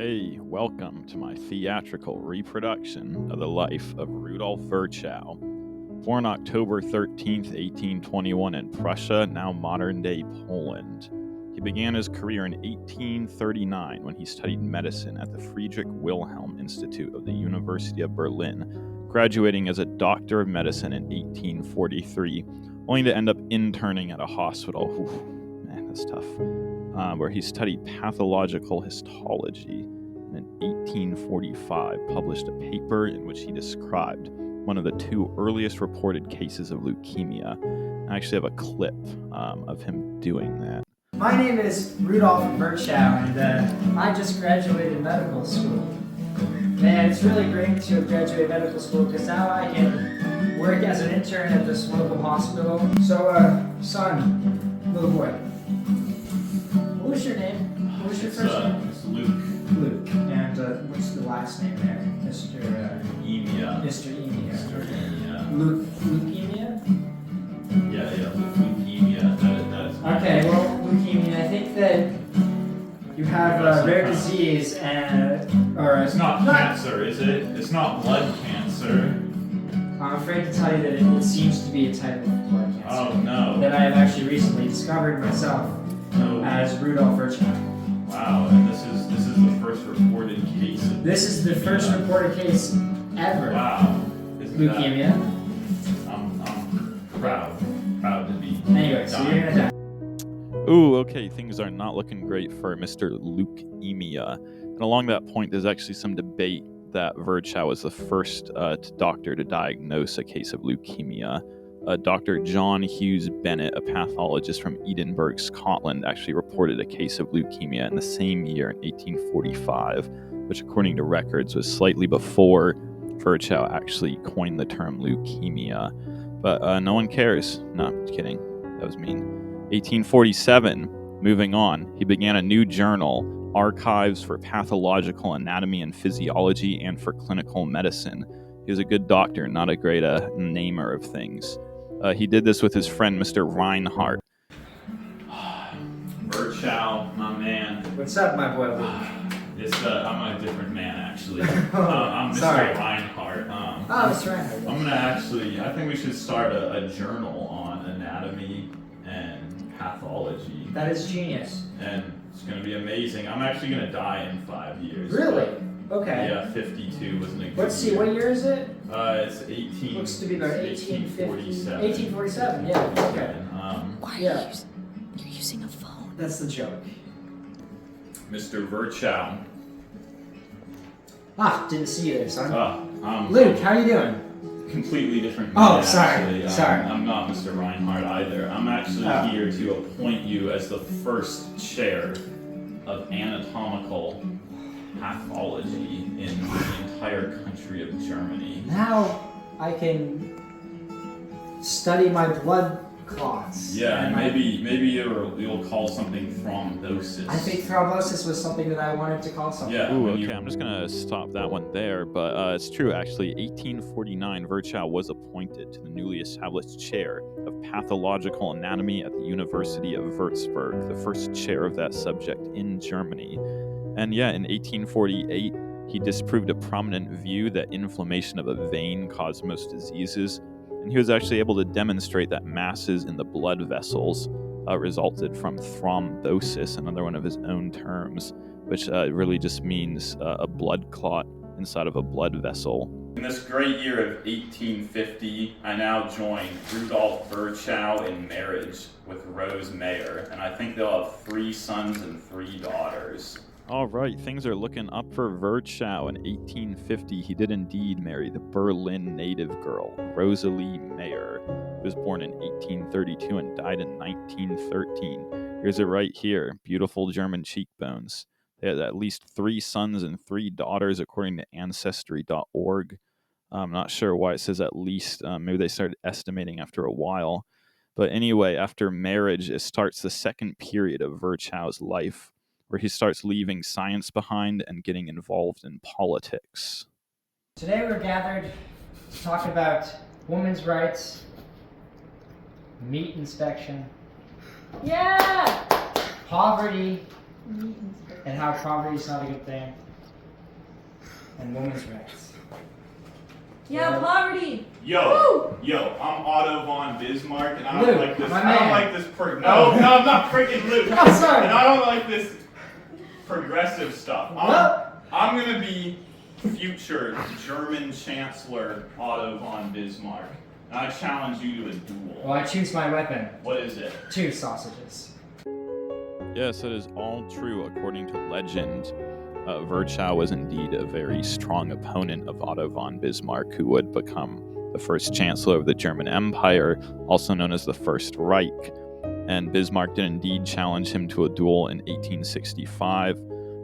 Hey, welcome to my theatrical reproduction of the life of Rudolf Virchow. Born October 13th, 1821 in Prussia, now modern-day Poland. He began his career in 1839 when he studied medicine at the Friedrich Wilhelm Institute of the University of Berlin, graduating as a doctor of medicine in 1843, only to end up interning at a hospital. Oof, man, that's tough. Where he studied pathological histology, and in 1845 published a paper in which he described one of the two earliest reported cases of leukemia. I actually have a clip of him doing that. My name is Rudolf Virchow, and I just graduated medical school. And it's really great to graduate medical school because now I can work as an intern at this local hospital. So, son, little boy, what was your name? What was your first name? It's Luke. Luke. And what's the last name there? Mr. Emia. Mr. Emia. Mr. Emia. Luke Emia? Yeah, leukemia. That is Okay, well, leukemia, I think that you have a rare disease and... It's not cancer, is it? It's not blood cancer. I'm afraid to tell you that it seems to be a type of blood cancer. Oh, no. That I have actually recently discovered myself as Rudolf Virchow. Wow, and this is the first reported case of This is the first reported case ever. Wow. Leukemia. I'm proud to be. Anyway, so you're gonna die. Ooh, okay, things are not looking great for Mr. Leukemia. And along that point, there's actually some debate that Virchow was the first doctor to diagnose a case of leukemia. Dr. John Hughes Bennett, a pathologist from Edinburgh, Scotland, actually reported a case of leukemia in the same year in 1845, which according to records was slightly before Virchow actually coined the term leukemia. But no one cares. No, I'm just kidding. That was mean. 1847, moving on, he began a new journal, Archives for Pathological Anatomy and Physiology and for Clinical Medicine. He was a good doctor, not a great namer of things. He did this with his friend, Mr. Reinhart. Virchow, my man. What's up, my boy Luke? I'm a different man, actually. I'm Mr. Sorry. Reinhart. That's right. I think we should start a journal on anatomy and pathology. That is genius. And it's going to be amazing. I'm actually going to die in 5 years. Really? Okay. Yeah, 52 wasn't a good Let's see, year. what year is it? It's 18. Looks to be about 1847. 1847, yeah, okay. Why are Yeah. you're using a phone? That's the joke. Mr. Virchow. Didn't see you there, son. Luke, how you doing? Completely different. Oh, man, sorry, actually. sorry. I'm not Mr. Reinhardt either. I'm actually here to appoint you as the first chair of anatomical pathology in the entire country of Germany. Now I can study my blood clots. Yeah, and my- maybe you'll call something thrombosis. I think thrombosis was something that I wanted to call something. Yeah. Ooh, okay, I'm just gonna stop that one there. But it's true, actually. 1849, Virchow was appointed to the newly established chair of pathological anatomy at the University of Würzburg, the first chair of that subject in Germany. And yeah, in 1848, he disproved a prominent view that inflammation of a vein caused most diseases, and he was actually able to demonstrate that masses in the blood vessels resulted from thrombosis, another one of his own terms, which really just means a blood clot inside of a blood vessel. In this great year of 1850, I now join Rudolf Virchow in marriage with Rose Mayer, and I think they'll have 3 sons and 3 daughters. All right, things are looking up for Virchow. In 1850, he did indeed marry the Berlin native girl, Rosalie Mayer, who was born in 1832 and died in 1913. Here's it right here, beautiful German cheekbones. They had at least 3 sons and 3 daughters, according to Ancestry.org. I'm not sure why it says at least. Maybe they started estimating after a while. But anyway, after marriage, it starts the second period of Virchow's life, where he starts leaving science behind and getting involved in politics. Today we're gathered to talk about women's rights, meat inspection, Yeah! poverty, and how poverty is not a good thing. and women's rights. Yeah, poverty. Yo, I'm Otto von Bismarck, and I don't Luke, like this. my I don't man. like this. No, I'm not freaking Luke. Oh, sorry. And I don't like this progressive stuff. What? I'm gonna be future German Chancellor Otto von Bismarck, and I challenge you to a duel. Well, I choose my weapon. What is it? 2 sausages. Yes, it is all true according to legend. Virchow was indeed a very strong opponent of Otto von Bismarck, who would become the first chancellor of the German Empire, also known as the First Reich. And Bismarck did indeed challenge him to a duel in 1865.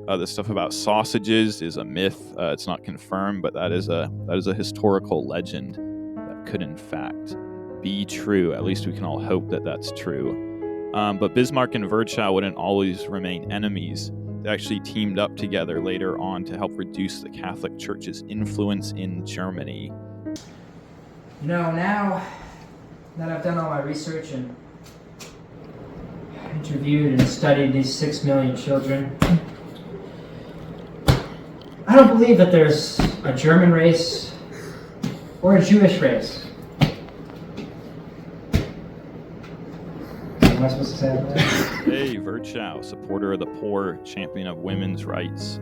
The stuff about sausages is a myth. It's not confirmed, but that is a historical legend that could in fact be true. At least we can all hope that that's true. But Bismarck and Virchow wouldn't always remain enemies. They actually teamed up together later on to help reduce the Catholic Church's influence in Germany. You know, now that I've done all my research and interviewed and studied these 6 million children, I don't believe that there's a German race or a Jewish race. What am I supposed to say about that? Hey, Virchow, supporter of the poor, champion of women's rights,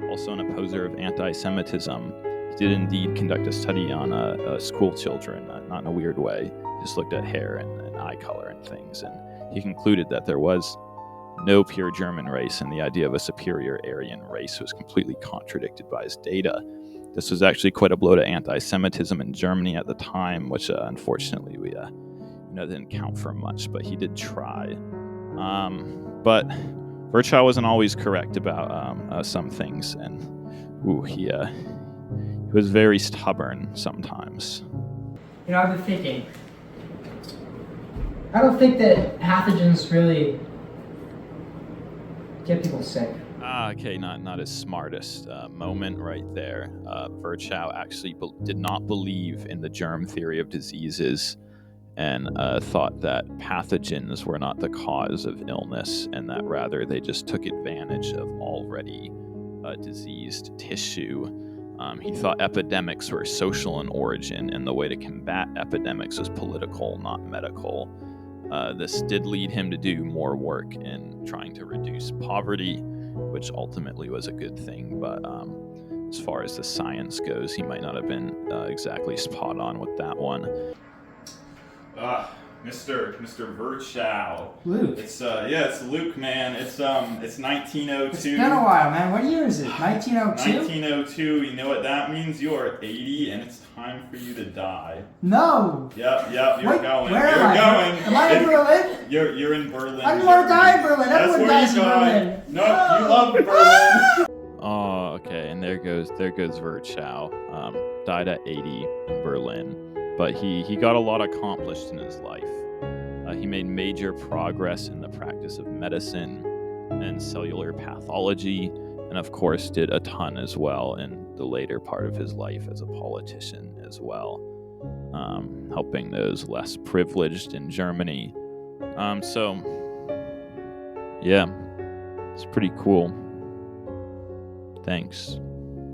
also an opposer of anti-Semitism. He did indeed conduct a study on school children, not in a weird way. He just looked at hair and eye color and things, and he concluded that there was no pure German race, and the idea of a superior Aryan race was completely contradicted by his data. This was actually quite a blow to anti-Semitism in Germany at the time, which unfortunately we didn't count for much, but he did try. But Virchow wasn't always correct about some things, and he was very stubborn sometimes. You know, I've been thinking, I don't think that pathogens really get people sick. Okay, not his smartest moment right there. Virchow actually did not believe in the germ theory of diseases, and thought that pathogens were not the cause of illness, and that rather they just took advantage of already diseased tissue. He thought epidemics were social in origin, and the way to combat epidemics was political, not medical. This did lead him to do more work in trying to reduce poverty, which ultimately was a good thing, but as far as the science goes, he might not have been exactly spot on with that one. Mr. Virchow. Luke. It's Luke, man. It's 1902. It's been a while, man. What year is it? 1902? 1902. You know what that means? You are 80, and it's time for you to die. No. Yep. You're Wait, going. Where You're am I? going. Am I in Berlin? You're in Berlin. I don't want to die in Berlin. That's Everyone where dies you in die. Berlin. No, you love Berlin. Oh, okay, and there goes Virchow. Died at 80 in Berlin, but he got a lot accomplished in his life. He made major progress in the practice of medicine and cellular pathology, and of course did a ton as well in the later part of his life as a politician as well, helping those less privileged in Germany. So, yeah, it's pretty cool. Thanks.